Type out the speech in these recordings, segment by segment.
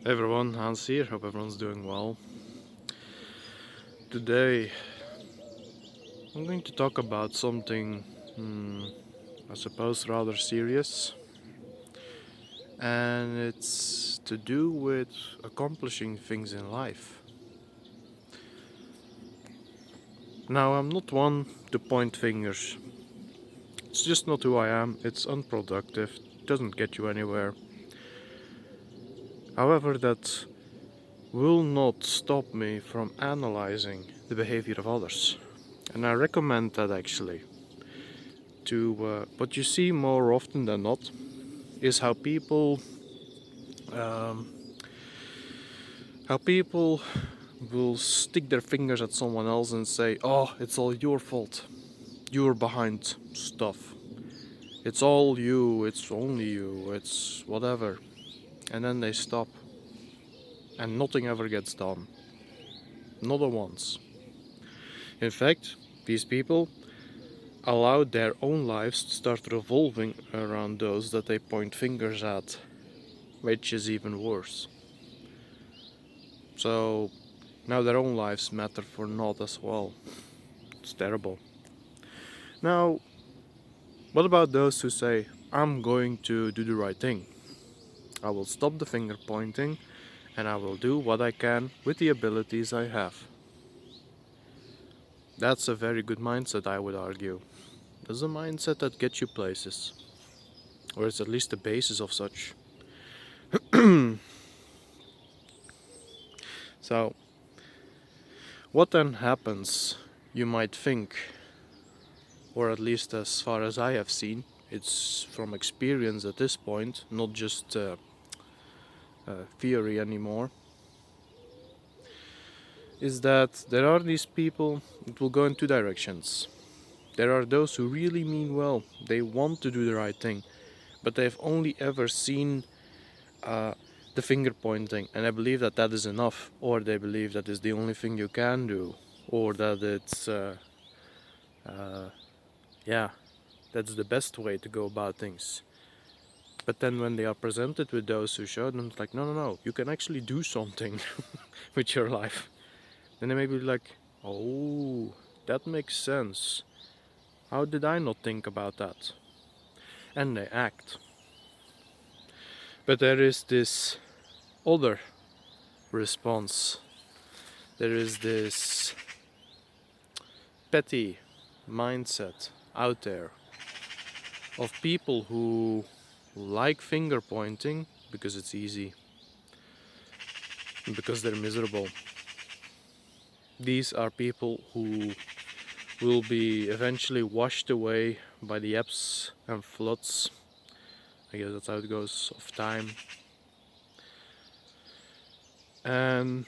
Hey everyone, Hans here. Hope everyone's doing well. Today, I'm going to talk about something, I suppose, rather serious, and it's to do with accomplishing things in life. Now, I'm not one to point fingers. It's just not who I am. It's unproductive, doesn't get you anywhere. However, that will not stop me from analyzing the behavior of others. And I recommend that actually. What you see more often than not is um, how people will stick their fingers at someone else and say, "Oh, it's all your fault. You're behind stuff. It's all you. It's only you. It's whatever." And then they stop, and nothing ever gets done. Not once. In fact, these people allow their own lives to start revolving around those that they point fingers at, which is even worse. So now their own lives matter for naught as well. It's terrible. Now, what about those who say, I'm going to do the right thing? I will stop the finger pointing and I will do what I can with the abilities I have. That's a very good mindset, I would argue. That's a mindset that gets you places, or it's at least the basis of such. So, what then happens, you might think, or at least as far as I have seen, it's from experience at this point, not just theory anymore, is that there are these people, it will go in two directions. There are those who really mean well, they want to do the right thing, but they've only ever seen uh, the finger pointing, and I believe that that is enough, or they believe that is the only thing you can do, or that uh, yeah, that's the best way to go about things. But then when they are presented with those who show them, it's like, no, no, no, you can actually do something with your life. Then they may be like, oh, that makes sense. How did I not think about that? And they act. But there is this other response. There is this petty mindset out there of people who like finger pointing because it's easy, because they're miserable. These are people who will be eventually washed away by the ebbs and floods. I guess that's how it goes, of time. And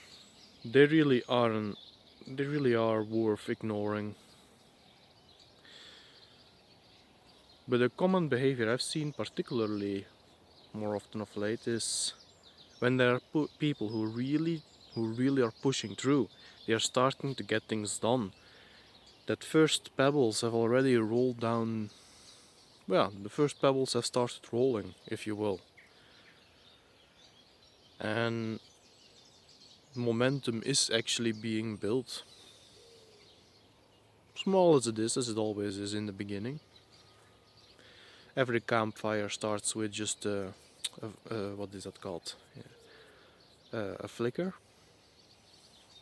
they really aren't. They really are worth ignoring. But a common behavior I've seen, particularly more often of late, is when there are people who really are pushing through. They are starting to get things done. That first pebbles have already rolled down. Well, the first pebbles have started rolling, if you will, and momentum is actually being built. Small as it always is in the beginning. Every campfire starts with just what is that called? A flicker?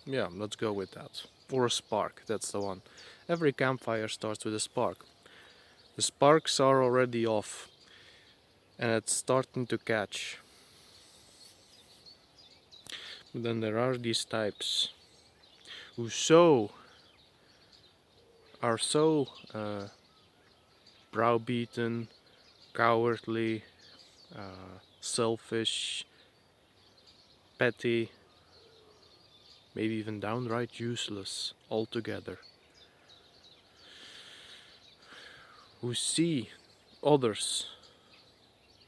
Yeah, let's go with that. Or a spark, that's the one. Every campfire starts with a spark. The sparks are already off and it's starting to catch. But then there are these types who are so browbeaten, cowardly, selfish, petty, maybe even downright useless altogether, who see others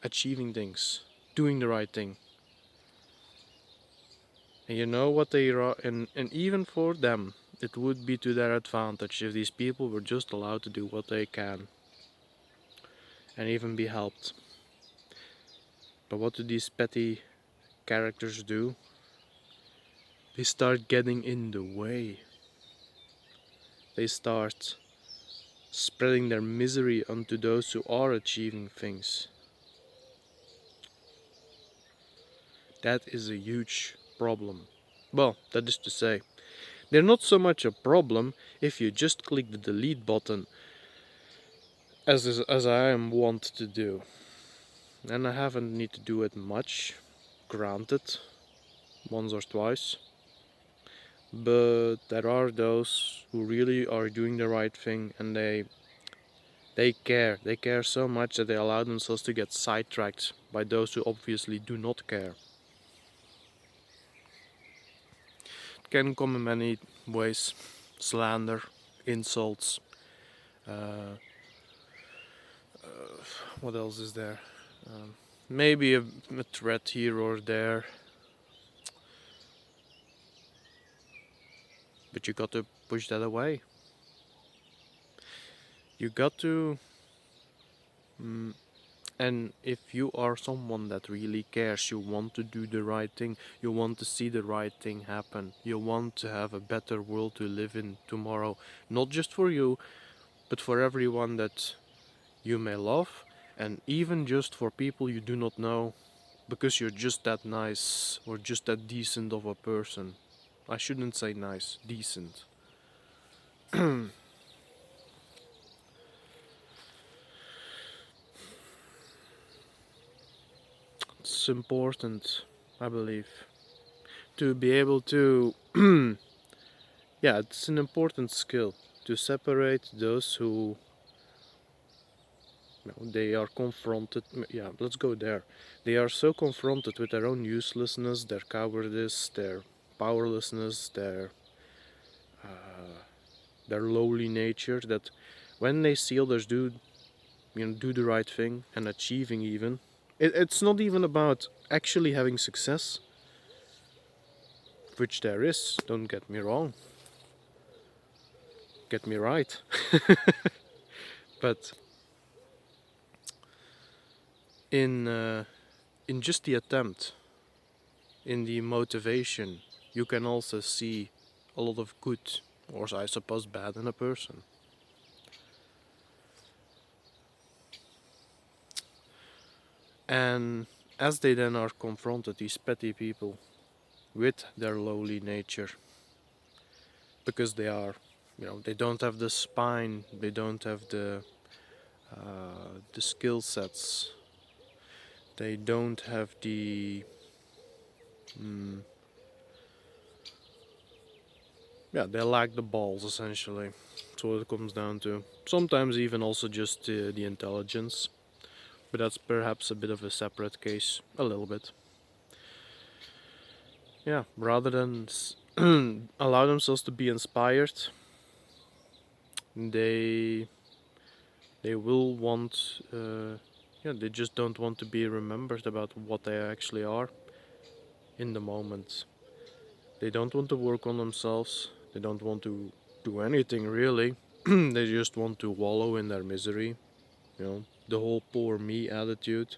achieving things, doing the right thing. And you know what they are, and even for them, it would be to their advantage if these people were just allowed to do what they can and even be helped. But what do these petty characters do, they start getting in the way. They start spreading their misery onto those who are achieving things. That is a huge problem. Well, that is to say, they're not so much a problem if you just click the delete button, as I am wont to do. And I haven't need to do it much, granted, once or twice. But there are those who really are doing the right thing, and they care. They care so much that they allow themselves to get sidetracked by those who obviously do not care. It can come in many ways: slander, insults. Uh, what else is there? Maybe a threat here or there. But you got to push that away. You got to. And if you are someone that really cares, you want to do the right thing, you want to see the right thing happen, you want to have a better world to live in tomorrow, not just for you, but for everyone that you may love, and even just for people you do not know, because you're just that nice or just that decent of a person. I shouldn't say nice, decent. It's important, I believe, to be able to. Yeah, it's an important skill to separate those who, they are confronted. Yeah, let's go there. They are so confronted with their own uselessness, their cowardice, their powerlessness, their lowly nature, that when they see others do the right thing and achieving, even, it's not even about actually having success, which there is. Don't get me wrong. Get me right. But in just the attempt, in the motivation, you can also see a lot of good, or I suppose bad, in a person. And as they then are confronted, these petty people, with their lowly nature, because they are, they don't have the spine, they don't have the skill sets, they don't have the yeah, they lack the balls, essentially. That's what it comes down to. Sometimes even also just the intelligence, but that's perhaps a bit of a separate case, a little bit. Yeah, rather than allow themselves to be inspired, they they will want, yeah, they just don't want to be remembered about what they actually are in the moment. They don't want to work on themselves. They don't want to do anything really. They just want to wallow in their misery. The whole poor me attitude.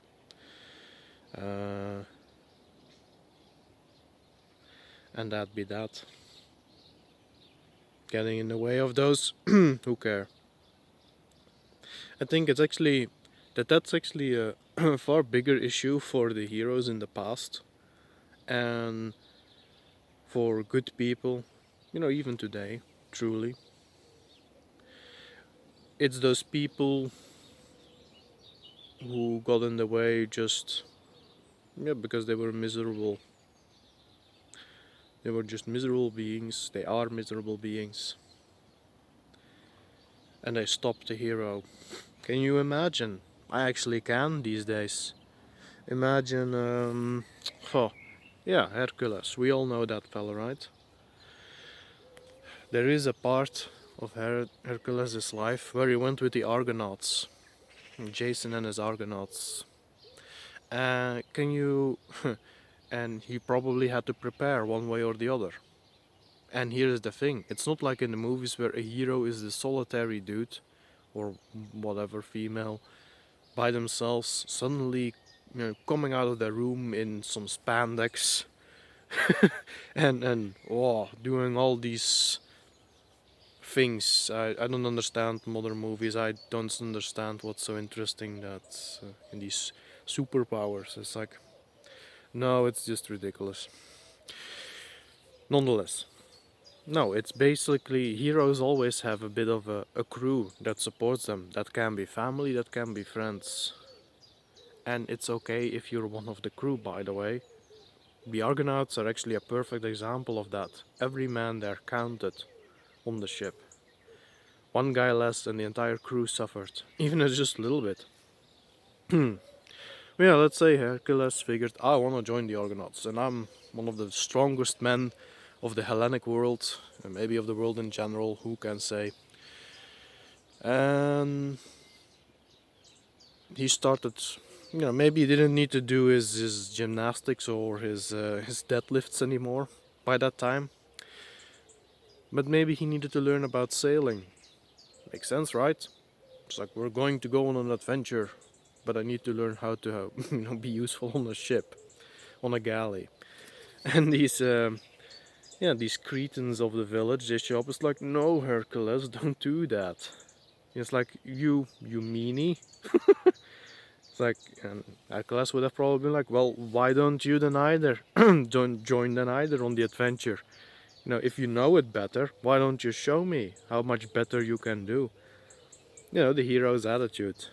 Uh, and that be that. Getting in the way of those who care. I think it's actually that's actually a far bigger issue for the heroes in the past, and for good people, even today, truly. It's those people who got in the way just, yeah, because they were miserable. They were just miserable beings. They are miserable beings. And they stopped the hero. Can you imagine? I actually can these days. Imagine, oh, yeah, Hercules. We all know that fella, right? There is a part of Hercules' life where he went with the Argonauts, Jason and his Argonauts. Can you? And he probably had to prepare one way or the other. And here's the thing: it's not like in the movies where a hero is the solitary dude, or whatever female, by themselves, suddenly coming out of their room in some spandex and doing all these things. I don't understand modern movies. I don't understand what's so interesting that in these superpowers. It's like, no, it's just ridiculous. Nonetheless, no, it's basically heroes always have a bit of a crew that supports them. That can be family, that can be friends. And it's okay if you're one of the crew, by the way. The Argonauts are actually a perfect example of that. Every man there counted on the ship. One guy less and the entire crew suffered, even if just a little bit. Yeah, let's say Hercules figured, I want to join the Argonauts, and I'm one of the strongest men of the Hellenic world, and maybe of the world in general, who can say. And he started, maybe he didn't need to do his gymnastics or his deadlifts anymore by that time. But maybe he needed to learn about sailing. Makes sense, right? It's like, we're going to go on an adventure, but I need to learn how to be useful on a ship, on a galley. And these Cretans of the village, they show up. It's like, no, Hercules, don't do that. It's like, you meanie. It's like, and Hercules would have probably been like, well, why don't you then either? Don't join then either on the adventure. If you know it better, why don't you show me how much better you can do? The hero's attitude.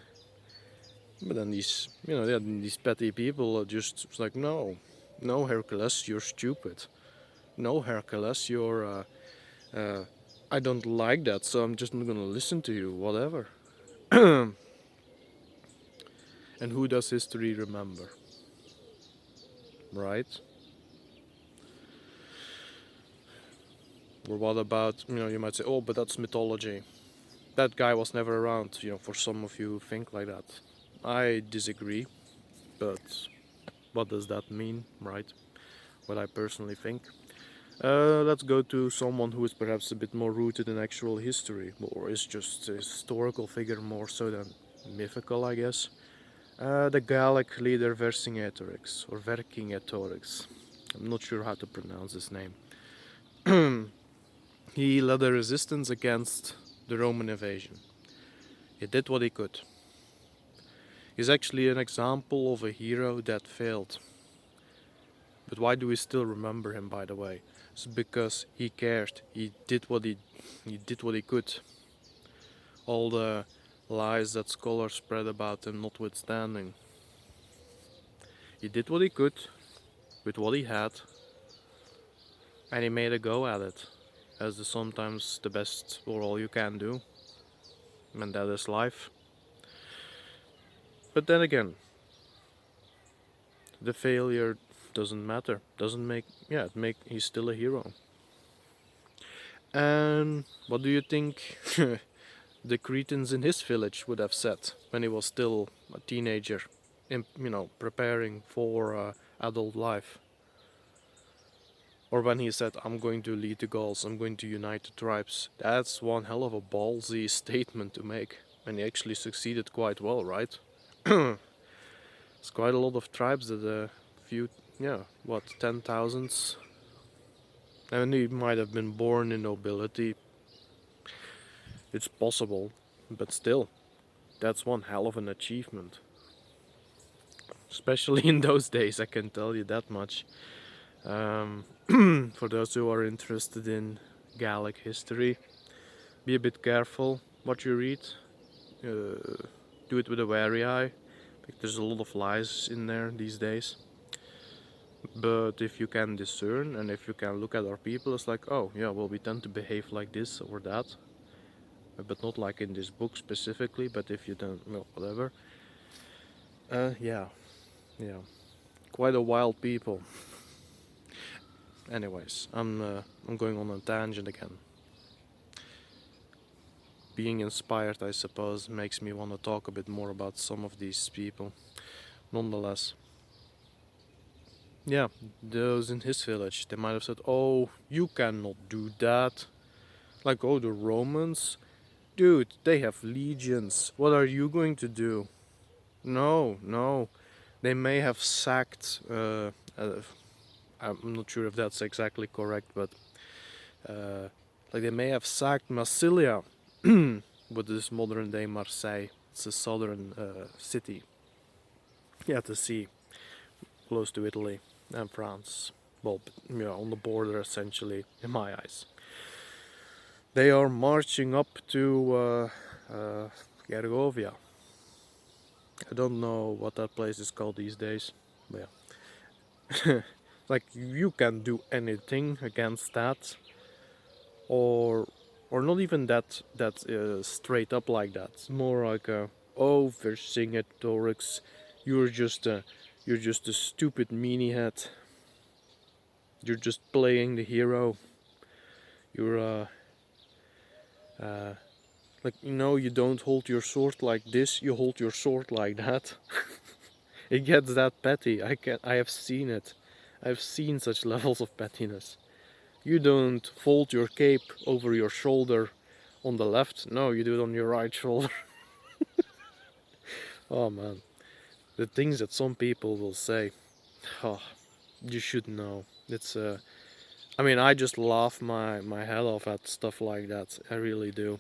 But then these petty people are just like, no, Hercules, you're stupid. No, Hercules, I don't like that, so I'm just not gonna listen to you, whatever. And who does history remember? Right? Or what about, you might say, oh, but that's mythology. That guy was never around, for some of you think like that. I disagree, but what does that mean, right? What I personally think. Let's go to someone who is perhaps a bit more rooted in actual history, or is just a historical figure more so than mythical, I guess. The Gallic leader Vercingetorix, or Vercingetorix. I'm not sure how to pronounce his name. He led a resistance against the Roman invasion. He did what he could. He's actually an example of a hero that failed. But why do we still remember him, by the way? It's because he cared. He did what he could. All the lies that scholars spread about him notwithstanding. He did what he could with what he had, and he made a go at it, as is sometimes the best or all you can do, and that is life. But then again, the failure doesn't matter. He's still a hero. And what do you think the Cretans in his village would have said when he was still a teenager, preparing for adult life? Or when he said, I'm going to lead the Gauls, I'm going to unite the tribes. That's one hell of a ballsy statement to make. And he actually succeeded quite well, right? It's quite a lot of tribes that a few, 10,000s. And he might have been born in nobility. It's possible, but still, that's one hell of an achievement. Especially in those days, I can tell you that much. For those who are interested in Gallic history, be a bit careful what you read. Do it with a wary eye. There's a lot of lies in there these days. But if you can discern and if you can look at our people, it's like, oh yeah, well, we tend to behave like this or that, but not like in this book specifically. But if you don't, well, whatever. Yeah, quite a wild people. Anyways, I'm going on a tangent again. Being inspired, I suppose, makes me want to talk a bit more about some of these people. Nonetheless, yeah, those in his village, they might have said, oh, you cannot do that. Like, oh, the Romans? Dude, they have legions. What are you going to do? No, They may have sacked. I'm not sure if that's exactly correct, but like they may have sacked Massilia, what is modern day Marseille. It's a southern city. Yeah, the sea, close to Italy and France. Well, on the border essentially, in my eyes. They are marching up to Gergovia. I don't know what that place is called these days. But yeah. Like you can do anything against that, or not even that straight up like that. It's more like oh, Vercingetorix, you're just a stupid meanie head. You're just playing the hero. You're uh, like you don't hold your sword like this. You hold your sword like that. It gets that petty. I have seen it. I've seen such levels of pettiness. You don't fold your cape over your shoulder on the left. No, you do it on your right shoulder. Oh man, the things that some people will say. Oh, you should know. It's I mean, I just laugh my head off at stuff like that. I really do.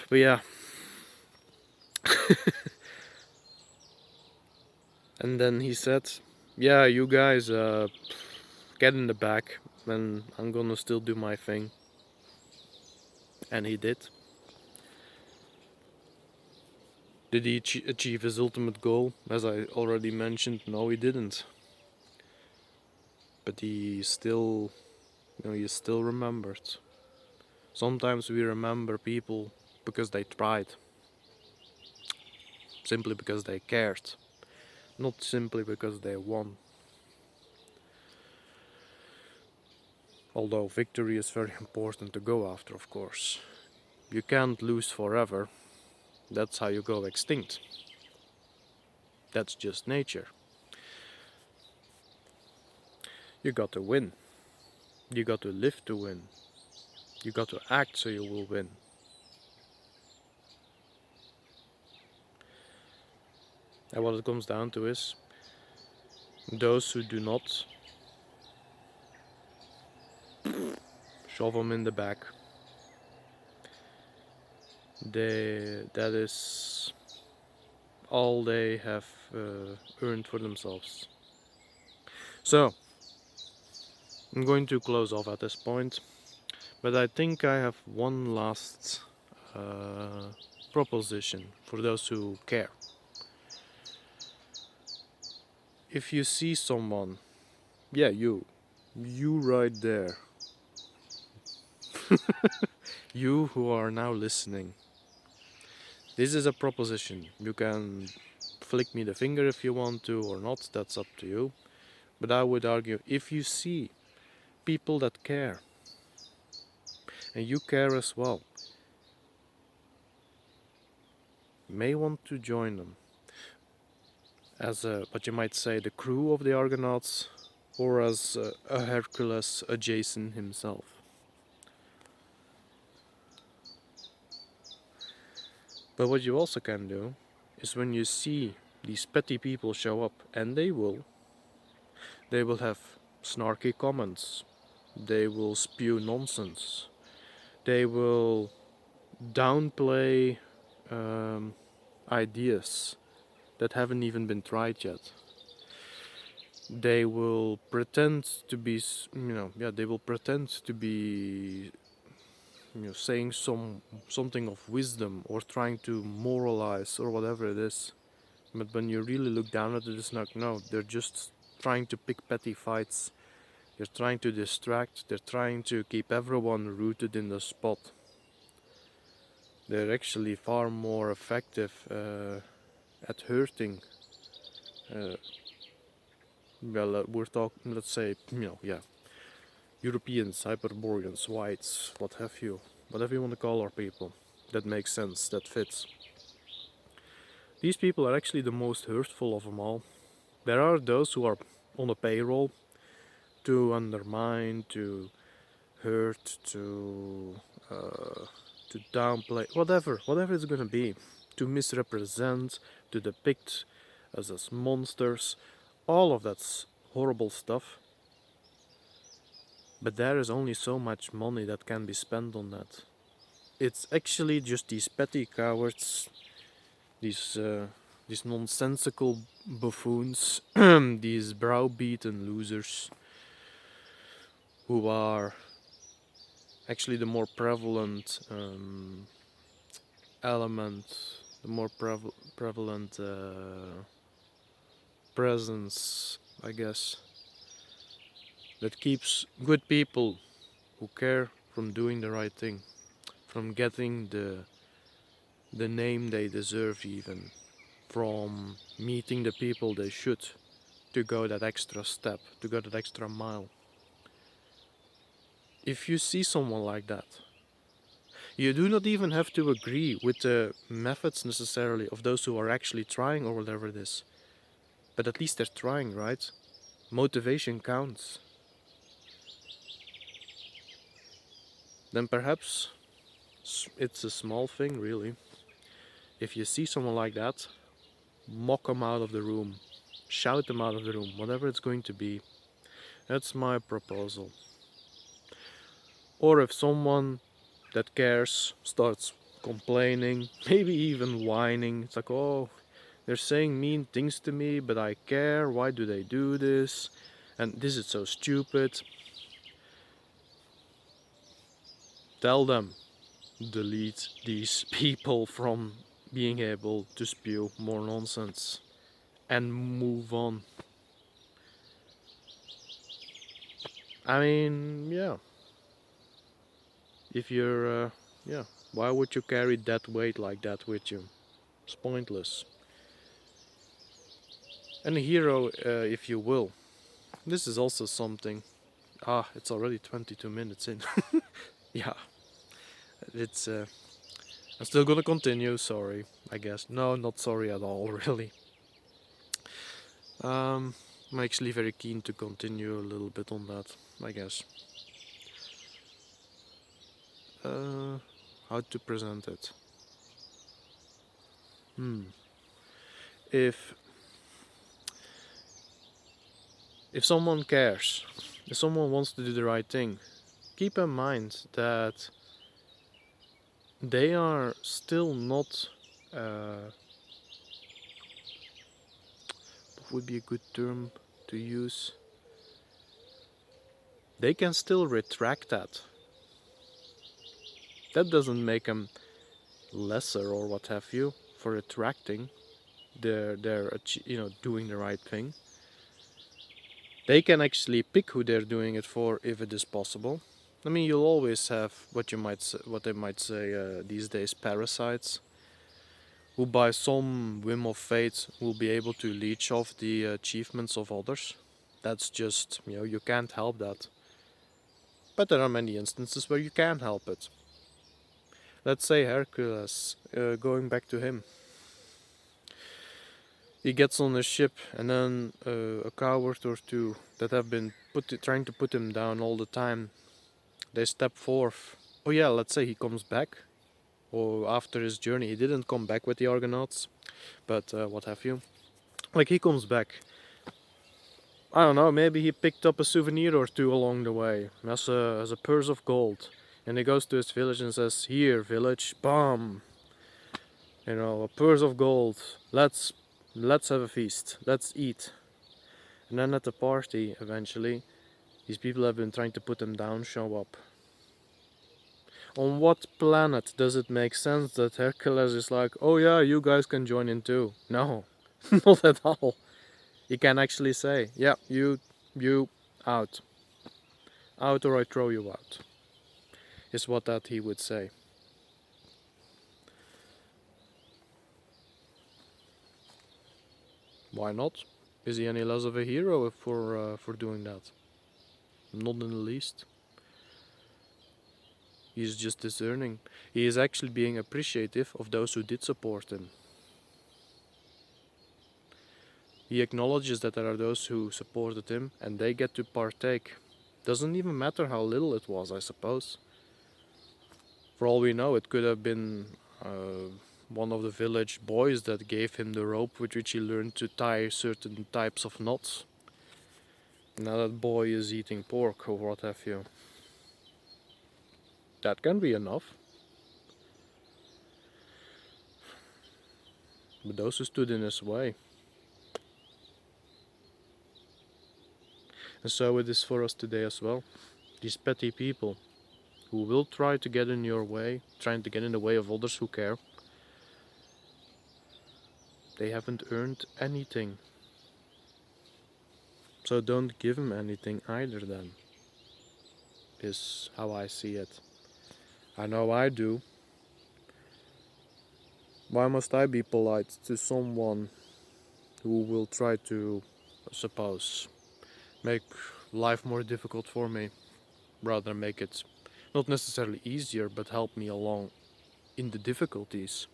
But yeah. And then he said, "Yeah, you guys get in the back, and I'm gonna still do my thing." And he did. Did he achieve his ultimate goal? As I already mentioned, no, he didn't. But he still, he still remembered. Sometimes we remember people because they tried, simply because they cared, not simply because they won. Although victory is very important to go after, of course. You can't lose forever. That's how you go extinct. That's just nature. You got to win. You got to live to win. You got to act so you will win. And what it comes down to is those who do not, shove them in the back. That is all they have earned for themselves. So, I'm going to close off at this point, but I think I have one last proposition for those who care. If you see someone, yeah, you right there, you who are now listening, this is a proposition. You can flick me the finger if you want to or not, that's up to you. But I would argue, if you see people that care, and you care as well, may want to join them as what you might say, the crew of the Argonauts, or as a Hercules, a Jason himself. But what you also can do is when you see these petty people show up, and they will have snarky comments, they will spew nonsense, they will downplay ideas that haven't even been tried yet. They will pretend to be, they will pretend to be, saying something of wisdom or trying to moralize or whatever it is. But when you really look down at it, it's like, no, they're just trying to pick petty fights. They're trying to distract. They're trying to keep everyone rooted in the spot. They're actually far more effective at hurting. We're talking, let's say, Europeans, Hyperboreans, whites, what have you. Whatever you want to call our people. That makes sense, that fits. These people are actually the most hurtful of them all. There are those who are on a payroll to undermine, to hurt, to downplay, whatever it's gonna be, to misrepresent, to depict as monsters, all of that's horrible stuff. But there is only so much money that can be spent on that. It's actually just these petty cowards, these nonsensical buffoons, these browbeaten losers, who are actually the more prevalent element, the more prevalent presence, I guess, that keeps good people who care from doing the right thing, from getting the name they deserve, even from meeting the people they should, to go that extra step, to go that extra mile. If you see someone like that, you do not even have to agree with the methods necessarily of those who are actually trying or whatever it is. But at least they're trying, right? Motivation counts. Then perhaps it's a small thing, really. If you see someone like that, mock them out of the room. Shout them out of the room, whatever it's going to be. That's my proposal. Or if someone that cares starts complaining, maybe even whining, it's like, oh, they're saying mean things to me, but I care, why do they do this? And this is so stupid. Tell them, delete these people from being able to spew more nonsense and move on. I mean, yeah. If you're, yeah, why would you carry that weight like that with you? It's pointless. And a hero, if you will. This is also something. Ah, it's already 22 minutes in. Yeah, it's. I'm still gonna continue. Sorry, I guess. No, not sorry at all. Really. I'm actually very keen to continue a little bit on that. I guess. How to present it? If someone cares, if someone wants to do the right thing, keep in mind that they are still not. What would be a good term to use? They can still retract that. That doesn't make them lesser or what have you for retracting their doing the right thing. They can actually pick who they're doing it for if it is possible. I mean, you'll always have what they might say these days, parasites, who by some whim of fate will be able to leech off the achievements of others. That's just, you can't help that. But there are many instances where you can help it. Let's say Hercules, going back to him. He gets on a ship, and then a coward or two that have been trying to put him down all the time, they step forth. Oh yeah, let's say he comes back, or after his journey, he didn't come back with the Argonauts, but what have you. Like, he comes back. I don't know, maybe he picked up a souvenir or two along the way, as a purse of gold. And he goes to his village and says, "Here, village, bam! A purse of gold. Let's have a feast. Let's eat." And then at the party, eventually, these people have been trying to put him down show up. On what planet does it make sense that Hercules is like, "Oh yeah, you guys can join in too"? No, not at all. He can actually say, "Yeah, you out. Out, or I throw you out," is what that he would say. Why not? Is he any less of a hero for doing that? Not in the least. He's just discerning. He is actually being appreciative of those who did support him. He acknowledges that there are those who supported him and they get to partake. Doesn't even matter how little it was, I suppose. For all we know, it could have been one of the village boys that gave him the rope with which he learned to tie certain types of knots. Now that boy is eating pork or what have you. That can be enough. But those who stood in his way. And so it is for us today as well. These petty people who will try to get in your way, trying to get in the way of others who care. They haven't earned anything. So don't give them anything either then. Is how I see it. I know I do. Why must I be polite to someone who will try to, I suppose, make life more difficult for me, rather make it not necessarily easier, but help me along in the difficulties?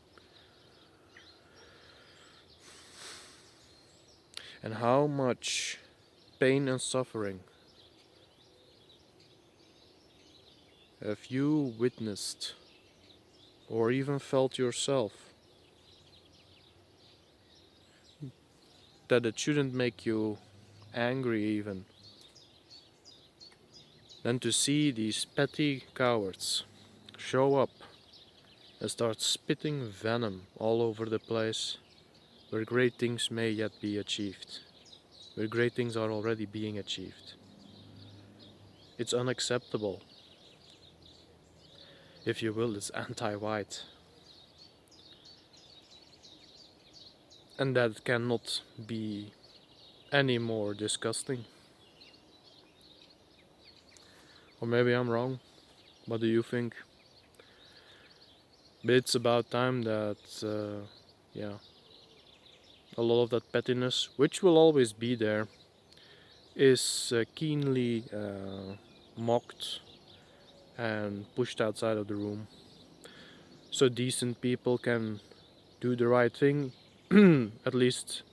And how much pain and suffering have you witnessed or even felt yourself that it shouldn't make you angry even? Then to see these petty cowards show up and start spitting venom all over the place where great things may yet be achieved, where great things are already being achieved. It's unacceptable. If you will, it's anti-white. And that cannot be any more disgusting. Or maybe I'm wrong. What do you think? But it's about time that, a lot of that pettiness, which will always be there, is keenly mocked and pushed outside of the room. So decent people can do the right thing, at least,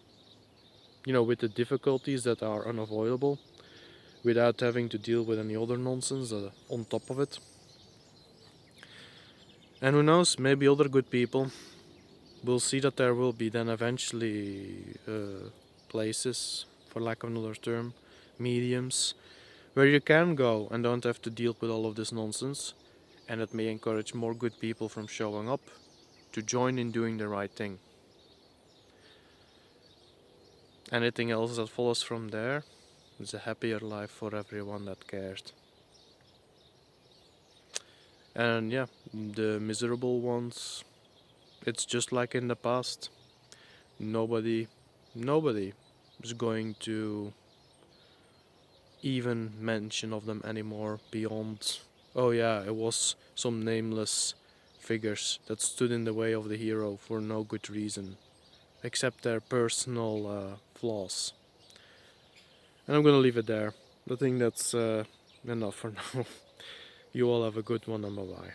with the difficulties that are unavoidable, without having to deal with any other nonsense on top of it. And who knows, maybe other good people will see that there will be then eventually places, for lack of another term, mediums, where you can go and don't have to deal with all of this nonsense, and it may encourage more good people from showing up to join in doing the right thing. Anything else that follows from there is a happier life for everyone that cared. And yeah, the miserable ones, it's just like in the past. Nobody is going to even mention of them anymore beyond, oh yeah, it was some nameless figures that stood in the way of the hero for no good reason, except their personal flaws. And I'm gonna leave it there. I think that's enough for now. You all have a good one, and bye bye.